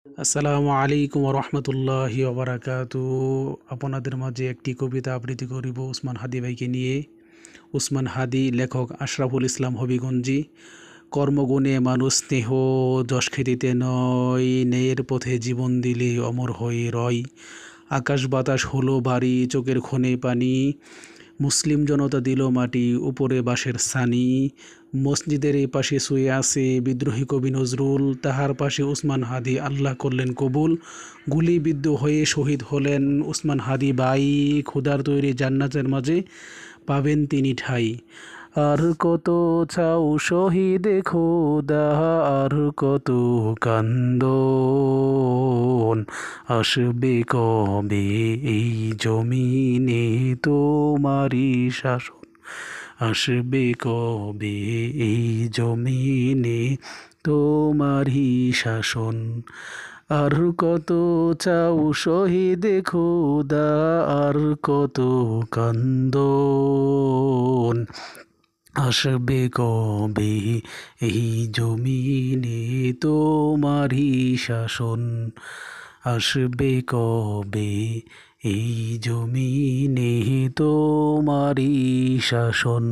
আসসালামু আলাইকুম রহমতুল্লাহি ওবরাকাতু। আপনাদের মাঝে একটি কবিতা আবৃত্তি করিব উসমান হাদি ভাইকে নিয়ে। উসমান হাদি, লেখক আশরাফুল ইসলাম হবিগঞ্জি। কর্মগুণে মানুষ স্নেহ, যশ খ্যাতিতে নয়, ন্যায়ের পথে জীবন দিলে অমর হয়ে রয়। আকাশ বাতাস হলো বাড়ি, চোখের ক্ষণে পানি, মুসলিম জনতা দিল মাটি, উপরে বাঁশের ছানি। মসজিদের এই পাশে শুয়ে আছে বিদ্রোহী কবি নজরুল, তাহার পাশে উসমান হাদি, আল্লাহ করলেন কবুল। গুলিবিদ্ধ হয়ে শহীদ হলেন উসমান হাদি ভাই, খোদার তৈরি জান্নাতের মাঝে পাবেন তিনি ঠাই। আর কত চাও শহীদ খোদা, আর কত কান্দন, আসবে কবে এই জমিনে তোমারি শাসন, আসবে কবে এই জমিনে তোমারি শাসন। আর কত চাও শহীদ খোদা, আর কত কান্দন, আসবে কবে এই জমিনে তোমারি শাসন, আসবে কবে এই জমিনে তোমারি শাসন।